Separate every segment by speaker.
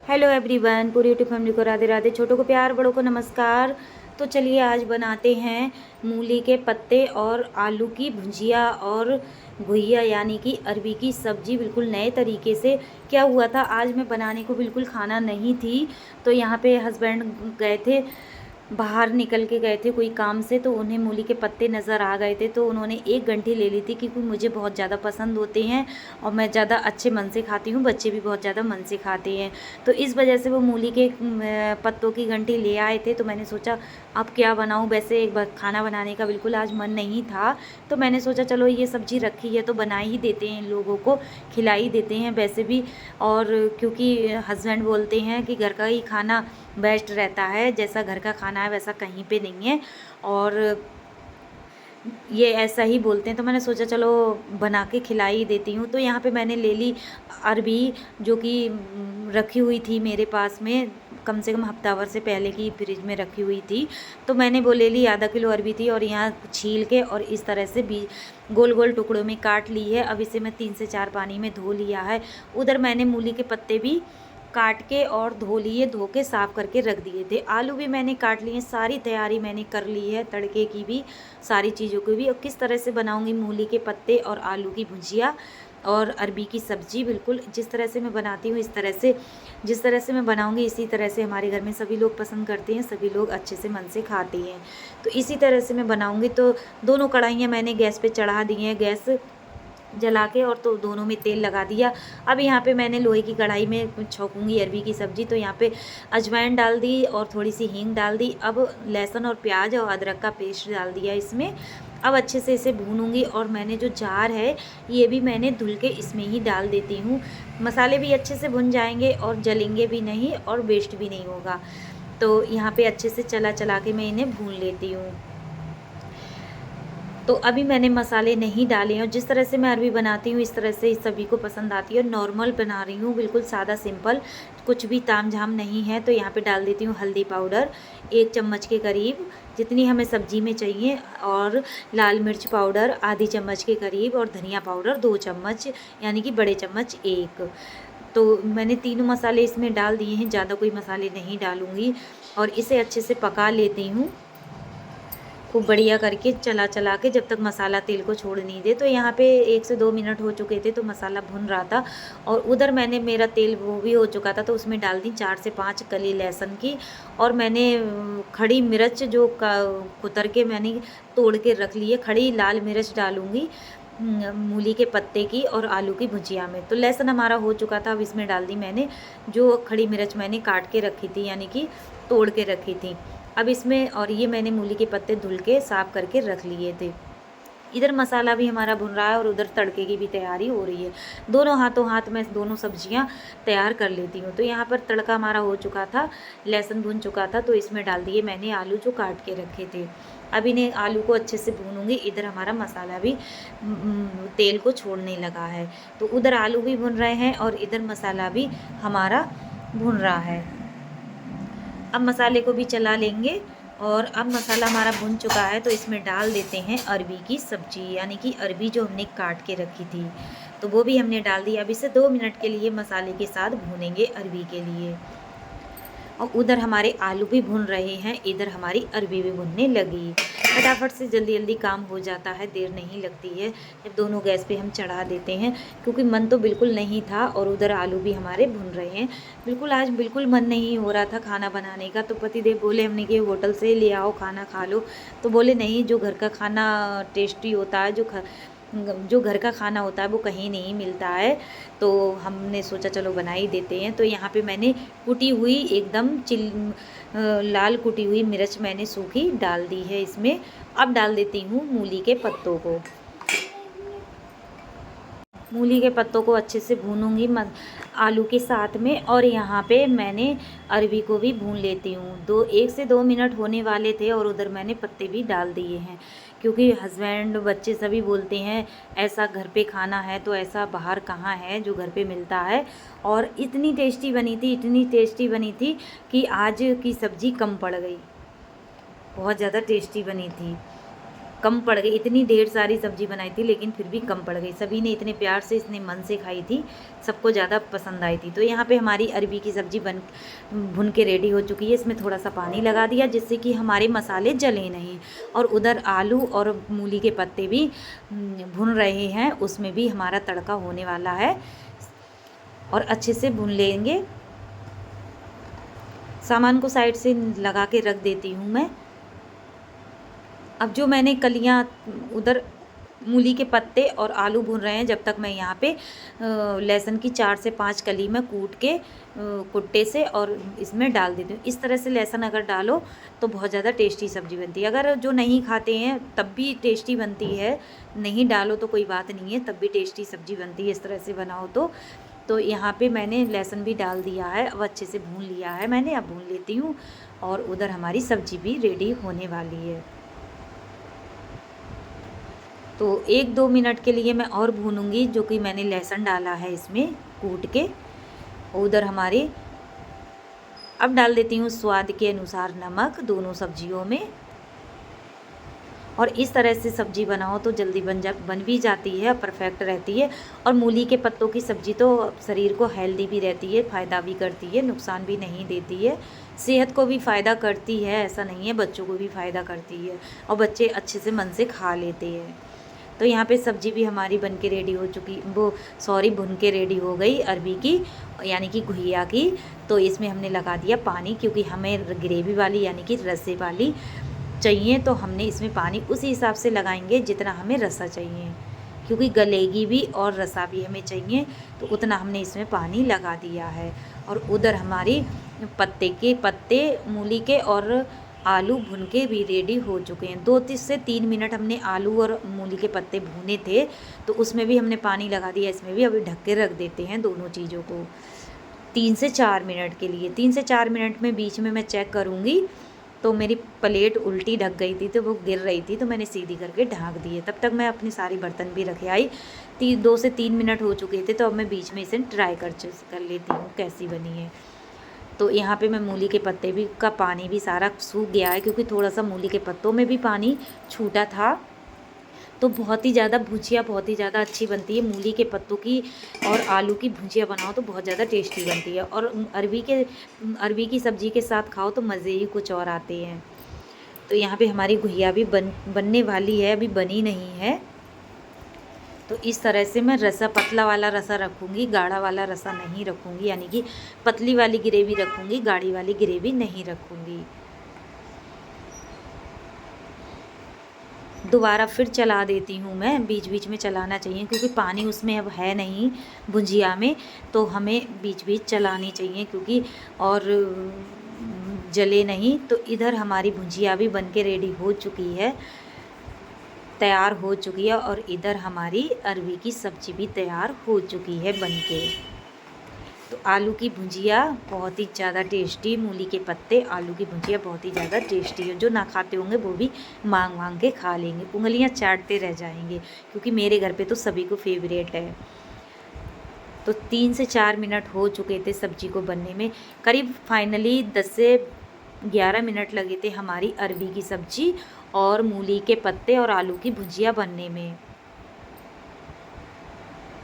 Speaker 1: Hello everyone, पूरी YouTube family को राधे राधे, छोटों को प्यार, बड़ों को नमस्कार। तो चलिए आज बनाते हैं मूली के पत्ते और आलू की भुजिया और घुइया यानी कि अरबी की सब्ज़ी, बिल्कुल नए तरीके से। क्या हुआ था, आज मैं बनाने को बिल्कुल खाना नहीं थी, तो यहाँ पे हस्बैंड गए थे, बाहर निकल के गए थे कोई काम से, तो उन्हें मूली के पत्ते नज़र आ गए थे, तो उन्होंने एक गंठी ले ली थी, क्योंकि मुझे बहुत ज़्यादा पसंद होते हैं और मैं ज़्यादा अच्छे मन से खाती हूँ, बच्चे भी बहुत ज़्यादा मन से खाते हैं। तो इस वजह से वो मूली के पत्तों की गंठी ले आए थे, तो मैंने सोचा अब क्या बनाऊँ। वैसे एक बार खाना बनाने का बिल्कुल आज मन नहीं था, तो मैंने सोचा चलो ये सब्ज़ी रखी है तो बना ही देते हैं, इन लोगों को खिला ही देते हैं वैसे भी। और क्योंकि हस्बैंड बोलते हैं कि घर का ही खाना बेस्ट रहता है, जैसा घर का खाना है वैसा कहीं पे नहीं है, और ये ऐसा ही बोलते हैं, तो मैंने सोचा चलो बना के खिला ही देती हूँ। तो यहाँ पे मैंने ले ली अरबी, जो कि रखी हुई थी मेरे पास में, कम से कम हफ्ता भर से पहले की फ्रिज में रखी हुई थी। तो मैंने वो ले ली, आधा किलो अरबी थी, और यहाँ छील के और इस तरह से भी गोल गोल टुकड़ों में काट ली है। अब इसे मैं 3 से 4 पानी में धो लिया है। उधर मैंने मूली के पत्ते भी काट के और धो लिए, धो के साफ़ करके रख दिए थे। आलू भी मैंने काट लिए, सारी तैयारी मैंने कर ली है, तड़के की भी, सारी चीज़ों की भी। और किस तरह से बनाऊंगी मूली के पत्ते और आलू की भुजिया और अरबी की सब्ज़ी, बिल्कुल जिस तरह से मैं बनाती हूँ, इस तरह से, जिस तरह से मैं बनाऊंगी इसी तरह से हमारे घर में सभी लोग पसंद करते हैं, सभी लोग अच्छे से मन से खाते हैं। तो इसी तरह से मैं बनाऊंगी। तो दोनों कढ़ाइयाँ मैंने गैस पे चढ़ा दी हैं, गैस जला के, और तो दोनों में तेल लगा दिया। अब यहाँ पे मैंने लोहे की कढ़ाई में छौंकूंगी अरबी की सब्ज़ी, तो यहाँ पे अजवाइन डाल दी और थोड़ी सी हींग डाल दी। अब लहसुन और प्याज और अदरक का पेस्ट डाल दिया इसमें। अब अच्छे से इसे भूनूंगी, और मैंने जो जार है ये भी मैंने धुल के इसमें ही डाल देती हूँ। मसाले भी अच्छे से भुन जाएंगे और जलेंगे भी नहीं और वेस्ट भी नहीं होगा। तो यहाँ पे अच्छे से चला चला के मैं इन्हें भून लेती हूँ। तो अभी मैंने मसाले नहीं डाले हैं, और जिस तरह से मैं अरबी बनाती हूँ इस तरह से इस सभी को पसंद आती है। नॉर्मल बना रही हूँ, बिल्कुल सादा सिंपल, कुछ भी तामझाम नहीं है। तो यहाँ पे डाल देती हूँ हल्दी पाउडर 1 चम्मच के करीब, जितनी हमें सब्जी में चाहिए, और लाल मिर्च पाउडर आधी चम्मच के करीब, और धनिया पाउडर 2 चम्मच, यानी कि बड़े चम्मच 1। तो मैंने तीनों मसाले इसमें डाल दिए हैं, ज़्यादा कोई मसाले नहीं डालूँगी। और इसे अच्छे से पका लेती हूँ खूब बढ़िया करके, चला चला के, जब तक मसाला तेल को छोड़ नहीं दे। तो यहाँ पे 1 से 2 मिनट हो चुके थे, तो मसाला भुन रहा था, और उधर मैंने, मेरा तेल वो भी हो चुका था, तो उसमें डाल दी 4 से 5 कली लहसुन की। और मैंने खड़ी मिर्च जो कुतर के मैंने तोड़ के रख ली है, खड़ी लाल मिर्च डालूँगी मूली के पत्ते की और आलू की भुजिया में। तो लहसुन हमारा हो चुका था, अब इसमें डाल दी मैंने जो खड़ी मिर्च मैंने काट के रखी थी, यानी कि तोड़ के रखी थी। अब इसमें, और ये मैंने मूली के पत्ते धुल के साफ़ करके रख लिए थे। इधर मसाला भी हमारा भुन रहा है और उधर तड़के की भी तैयारी हो रही है। दोनों हाथों हाथ मैं दोनों सब्जियां तैयार कर लेती हूँ। तो यहाँ पर तड़का हमारा हो चुका था, लहसुन भुन चुका था, तो इसमें डाल दिए मैंने आलू जो काट के रखे थे। अब इन्हें आलू को अच्छे से भूनूंगी। इधर हमारा मसाला भी तेल को छोड़ने लगा है, तो उधर आलू भी भुन रहे हैं और इधर मसाला भी हमारा भुन रहा है। अब मसाले को भी चला लेंगे, और अब मसाला हमारा भुन चुका है, तो इसमें डाल देते हैं अरबी की सब्ज़ी, यानी कि अरबी जो हमने काट के रखी थी, तो वो भी हमने डाल दी। अब इसे 2 मिनट के लिए मसाले के साथ भूनेंगे अरबी के लिए। और उधर हमारे आलू भी भुन रहे हैं, इधर हमारी अरबी भी भुनने लगी। फटाफट से जल्दी जल्दी काम हो जाता है, देर नहीं लगती है जब दोनों गैस पे हम चढ़ा देते हैं, क्योंकि मन तो बिल्कुल नहीं था, और उधर आलू भी हमारे भुन रहे हैं। बिल्कुल आज बिल्कुल मन नहीं हो रहा था खाना बनाने का, तो पतिदेव बोले, हमने कि होटल से ले आओ खाना खा लो, तो बोले नहीं, जो घर का खाना टेस्टी होता है, जो घर का खाना होता है वो कहीं नहीं मिलता है। तो हमने सोचा चलो बना ही देते हैं। तो यहाँ पे मैंने कुटी हुई एकदम लाल कुटी हुई मिर्च मैंने सूखी डाल दी है इसमें। अब डाल देती हूँ मूली के पत्तों को। मूली के पत्तों को अच्छे से भूनूंगी आलू के साथ में, और यहाँ पे मैंने अरबी को भी भून लेती हूँ। 1 से 2 मिनट होने वाले थे, और उधर मैंने पत्ते भी डाल दिए हैं, क्योंकि हस्बैंड बच्चे सभी बोलते हैं ऐसा घर पे खाना है तो ऐसा बाहर कहाँ है जो घर पे मिलता है। और इतनी टेस्टी बनी थी, इतनी टेस्टी बनी थी कि आज की सब्ज़ी कम पड़ गई, बहुत ज़्यादा टेस्टी बनी थी। कम पड़ गई। इतनी ढेर सारी सब्ज़ी बनाई थी लेकिन फिर भी कम पड़ गई। सभी ने इतने प्यार से, इतने मन से खाई थी, सबको ज़्यादा पसंद आई थी। तो यहाँ पे हमारी अरबी की सब्ज़ी भुन के रेडी हो चुकी है। इसमें थोड़ा सा पानी लगा दिया जिससे कि हमारे मसाले जले नहीं। और उधर आलू और मूली के पत्ते भी भुन रहे हैं, उसमें भी हमारा तड़का होने वाला है और अच्छे से भून लेंगे। सामान को साइड से लगा के रख देती हूँ मैं। अब जो मैंने कलियाँ उधर मूली के पत्ते और आलू भून रहे हैं, जब तक मैं यहाँ पे लहसुन की 4 से 5 कली में कूट के कुट्टे से और इसमें डाल देती हूँ। इस तरह से लहसुन अगर डालो तो बहुत ज़्यादा टेस्टी सब्ज़ी बनती है। अगर जो नहीं खाते हैं तब भी टेस्टी बनती है, नहीं डालो तो कोई बात नहीं है, तब भी टेस्टी सब्ज़ी बनती है इस तरह से बनाओ तो यहाँ पे मैंने लहसुन भी डाल दिया है, अब अच्छे से भून लिया है मैंने। अब भून लेती हूँ और उधर हमारी सब्ज़ी भी रेडी होने वाली है। तो 1-2 मिनट के लिए मैं और भूनूंगी, जो कि मैंने लहसुन डाला है इसमें कूट के। उधर हमारे अब डाल देती हूँ स्वाद के अनुसार नमक दोनों सब्जियों में। और इस तरह से सब्ज़ी बनाओ तो जल्दी बन भी जाती है, परफेक्ट रहती है। और मूली के पत्तों की सब्ज़ी तो शरीर को हेल्दी भी रहती है, फ़ायदा भी करती है, नुकसान भी नहीं देती है, सेहत को भी फ़ायदा करती है, ऐसा नहीं है, बच्चों को भी फ़ायदा करती है और बच्चे अच्छे से मन से खा लेते हैं। तो यहाँ पे सब्ज़ी भी हमारी बन के रेडी हो चुकी, भुन के रेडी हो गई अरबी की, यानी कि घुइया की। तो इसमें हमने लगा दिया पानी, क्योंकि हमें ग्रेवी वाली यानी कि रसे वाली चाहिए, तो हमने इसमें पानी उसी हिसाब से लगाएंगे जितना हमें रसा चाहिए, क्योंकि गलेगी भी और रसा भी हमें चाहिए, तो उतना हमने इसमें पानी लगा दिया है। और उधर हमारी पत्ते मूली के और आलू भुन के भी रेडी हो चुके हैं। 2 से 3 मिनट हमने आलू और मूली के पत्ते भुने थे, तो उसमें भी हमने पानी लगा दिया, इसमें भी अभी ढक के रख देते हैं दोनों चीज़ों को 3 से 4 मिनट के लिए। 3 से 4 मिनट में बीच में मैं चेक करूँगी, तो मेरी प्लेट उल्टी ढक गई थी, तो वो गिर रही थी, तो मैंने सीधी करके ढक दिए। तब तक मैं अपनी सारी बर्तन भी रखे आई। 2 से 3 मिनट हो चुके थे, तो अब मैं बीच में इसे ट्राई कर लेती हूँ कैसी बनी है। तो यहाँ पे मैं मूली के पत्ते भी का पानी भी सारा सूख गया है, क्योंकि थोड़ा सा मूली के पत्तों में भी पानी छूटा था। तो बहुत ही ज़्यादा भुजिया बहुत ही ज़्यादा अच्छी बनती है। मूली के पत्तों की और आलू की भुजिया बनाओ तो बहुत ज़्यादा टेस्टी बनती है, और अरबी की सब्ज़ी के साथ खाओ तो मज़े ही कुछ और आते हैं। तो यहाँ पे हमारी घुइया भी बनने वाली है, अभी बनी नहीं है। तो इस तरह से मैं पतला वाला रसा रखूँगी, गाढ़ा वाला रसा नहीं रखूँगी, यानी कि पतली वाली ग्रेवी रखूँगी, गाढ़ी वाली ग्रेवी नहीं रखूँगी। दोबारा फिर चला देती हूँ मैं, बीच बीच में चलाना चाहिए, क्योंकि पानी उसमें अब है नहीं भुजिया में, तो हमें बीच बीच चलानी चाहिए, क्योंकि और जले नहीं। तो इधर हमारी भुजिया भी बन के रेडी हो चुकी है, तैयार हो चुकी है, और इधर हमारी अरबी की सब्ज़ी भी तैयार हो चुकी है बनके। तो आलू की भुजिया बहुत ही ज़्यादा टेस्टी, मूली के पत्ते आलू की भुजिया बहुत ही ज़्यादा टेस्टी है। जो ना खाते होंगे वो भी मांग के खा लेंगे, उंगलियां चाटते रह जाएंगे, क्योंकि मेरे घर पे तो सभी को फेवरेट है। तो 3 से 4 मिनट हो चुके थे सब्जी को बनने में, करीब फाइनली 10 से 11 मिनट लगे थे हमारी अरबी की सब्ज़ी और मूली के पत्ते और आलू की भुजिया बनने में।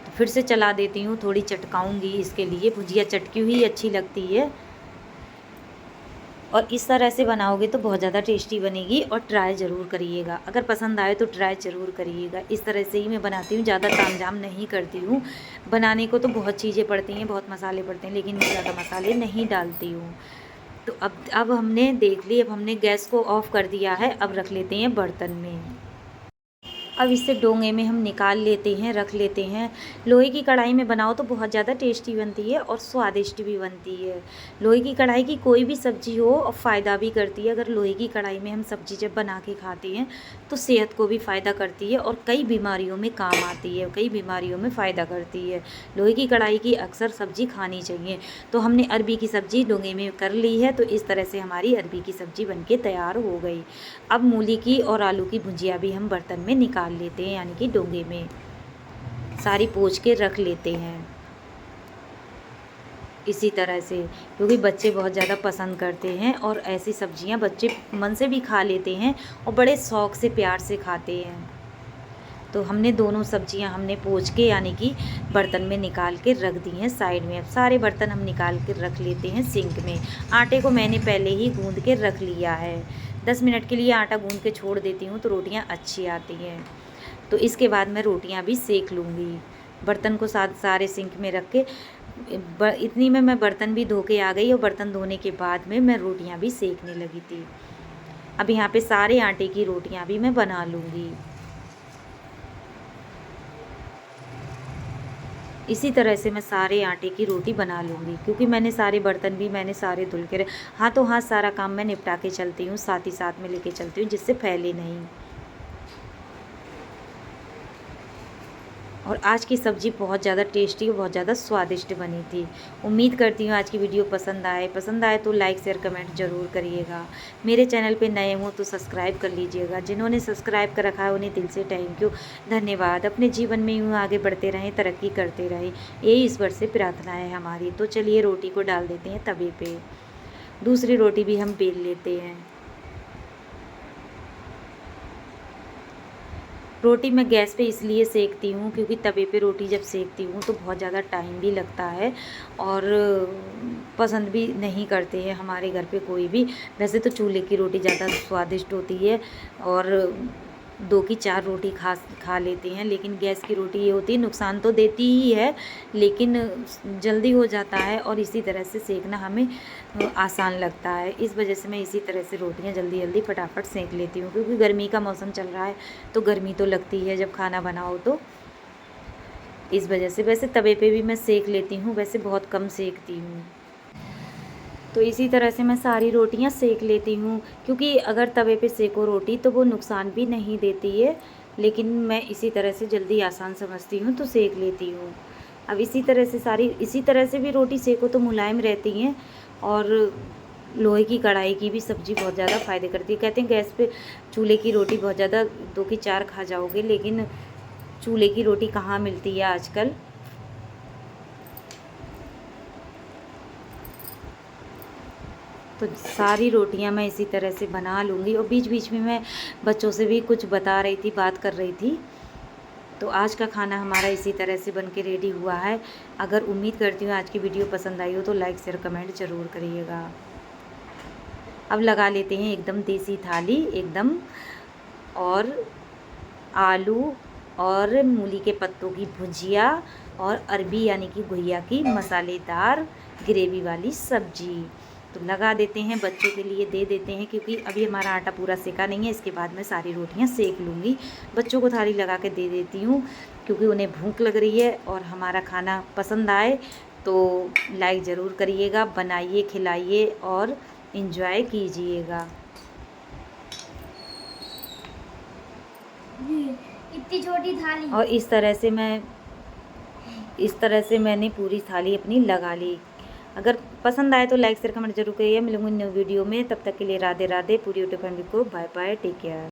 Speaker 1: तो फिर से चला देती हूँ, थोड़ी चटकाऊँगी इसके लिए, भुजिया चटकी हुई अच्छी लगती है। और इस तरह से बनाओगे तो बहुत ज़्यादा टेस्टी बनेगी, और ट्राई ज़रूर करिएगा। अगर पसंद आए तो ट्राई ज़रूर करिएगा। इस तरह से ही मैं बनाती हूँ, ज़्यादा तामझाम नहीं करती हूँ। बनाने को तो बहुत चीज़ें पड़ती हैं, बहुत मसाले पड़ते हैं, लेकिन मैं ज़्यादा मसाले नहीं डालती हूँ। तो अब हमने देख ली, अब हमने गैस को ऑफ़ कर दिया है। अब रख लेते हैं बर्तन में। अब इसे डोंगे में हम निकाल लेते हैं, रख लेते हैं। लोहे की कढ़ाई में बनाओ तो बहुत ज़्यादा टेस्टी बनती है और स्वादिष्ट भी बनती है। लोहे की कढ़ाई की कोई भी सब्ज़ी हो और फ़ायदा भी करती है। अगर लोहे की कढ़ाई में हम सब्ज़ी जब बना के खाते हैं तो सेहत को भी फ़ायदा करती है और कई बीमारियों में काम आती है, कई बीमारियों में फ़ायदा करती है। लोहे की कढ़ाई की अक्सर सब्ज़ी खानी चाहिए। तो हमने अरबी की सब्ज़ी डोंगे में कर ली है, तो इस तरह से हमारी अरबी की सब्ज़ी बनके तैयार हो गई। अब मूली की और आलू की भुजिया भी हम बर्तन में निकाल लेते हैं, यानी कि डोंगे में सारी पोंछ के रख लेते हैं। इसी तरह से, क्योंकि बच्चे बहुत ज़्यादा पसंद करते हैं और ऐसी सब्जियां बच्चे मन से भी खा लेते हैं और बड़े शौक़ से प्यार से खाते हैं। तो हमने दोनों सब्जियां हमने पोंछ के यानी कि बर्तन में निकाल के रख दी हैं साइड में। अब सारे बर्तन हम निकाल के रख लेते हैं सिंक में। आटे को मैंने पहले ही गूँध के रख लिया है। 10 मिनट के लिए आटा गूँध के छोड़ देती हूँ तो रोटियाँ अच्छी आती हैं। तो इसके बाद मैं रोटियाँ भी सेक लूँगी। बर्तन को सारे सिंक में रख के इतनी में मैं बर्तन भी धो के आ गई और बर्तन धोने के बाद में मैं रोटियाँ भी सेकने लगी थी। अब यहाँ पे सारे आटे की रोटियाँ भी मैं बना लूँगी। इसी तरह से मैं सारे आटे की रोटी बना लूँगी, क्योंकि मैंने सारे बर्तन भी मैंने सारे धुल के हाथों हाथ सारा काम मैं निपटा के चलती हूँ, साथ ही साथ में लेके चलती हूँ जिससे फैले नहीं। और आज की सब्ज़ी बहुत ज़्यादा टेस्टी और बहुत ज़्यादा स्वादिष्ट बनी थी। उम्मीद करती हूँ आज की वीडियो पसंद आए तो लाइक शेयर कमेंट ज़रूर करिएगा। मेरे चैनल पे नए हो तो सब्सक्राइब कर लीजिएगा। जिन्होंने सब्सक्राइब कर रखा है उन्हें दिल से थैंक यू, धन्यवाद। अपने जीवन में यूँ आगे बढ़ते रहें, तरक्की करते रहें, यही ईश्वर से प्रार्थना है हमारी। तो चलिए रोटी को डाल देते हैं तवे पर। दूसरी रोटी भी हम बेल लेते हैं। रोटी मैं गैस पे इसलिए सेकती हूँ क्योंकि तवे पे रोटी जब सेकती हूँ तो बहुत ज़्यादा टाइम भी लगता है और पसंद भी नहीं करते हैं हमारे घर पे कोई भी। वैसे तो चूल्हे की रोटी ज़्यादा स्वादिष्ट होती है और 2 की 4 रोटी खा लेते हैं, लेकिन गैस की रोटी ये होती है नुकसान तो देती ही है लेकिन जल्दी हो जाता है और इसी तरह से सेकना हमें आसान लगता है। इस वजह से मैं इसी तरह से रोटियां जल्दी जल्दी फटाफट सेक लेती हूँ, क्योंकि गर्मी का मौसम चल रहा है तो गर्मी तो लगती है जब खाना बनाओ तो इस वजह से। वैसे तवे पे भी मैं सेक लेती हूँ, वैसे बहुत कम सेकती हूँ। तो इसी तरह से मैं सारी रोटियां सेक लेती हूँ, क्योंकि अगर तवे पे सेको रोटी तो वो नुकसान भी नहीं देती है, लेकिन मैं इसी तरह से जल्दी आसान समझती हूँ तो सेक लेती हूँ। अब इसी तरह से भी रोटी सेको तो मुलायम रहती हैं और लोहे की कढ़ाई की भी सब्ज़ी बहुत ज़्यादा फ़ायदे करती है। कहते हैं गैस पे चूल्हे की रोटी बहुत ज़्यादा 2 की 4 खा जाओगे, लेकिन चूल्हे की रोटी कहाँ मिलती है आजकल। तो सारी रोटियां मैं इसी तरह से बना लूँगी और बीच बीच में मैं बच्चों से भी कुछ बता रही थी, बात कर रही थी। तो आज का खाना हमारा इसी तरह से बन के रेडी हुआ है। अगर उम्मीद करती हूँ आज की वीडियो पसंद आई हो तो लाइक शेयर कमेंट ज़रूर करिएगा। अब लगा लेते हैं एकदम देसी थाली एकदम, और आलू और मूली के पत्तों की भुजिया और अरबी यानी कि घुइया की मसालेदार ग्रेवी वाली सब्जी। तो लगा देते हैं, बच्चों के लिए दे देते हैं, क्योंकि अभी हमारा आटा पूरा सेका नहीं है। इसके बाद मैं सारी रोटियां सेक लूँगी। बच्चों को थाली लगा के दे देती हूँ क्योंकि उन्हें भूख लग रही है। और हमारा खाना पसंद आए तो लाइक ज़रूर करिएगा, बनाइए, खिलाइए और इन्जॉय कीजिएगा।
Speaker 2: इतनी छोटी थाली।
Speaker 1: और इस तरह से मैंने पूरी थाली अपनी लगा ली। अगर पसंद आए तो लाइक शेयर कमेंट जरूर करिए। मिलूंगी न्यू वीडियो में, तब तक के लिए राधे राधे। पूरी यूट्यूब फैमिली को बाय बाय, टेक केयर।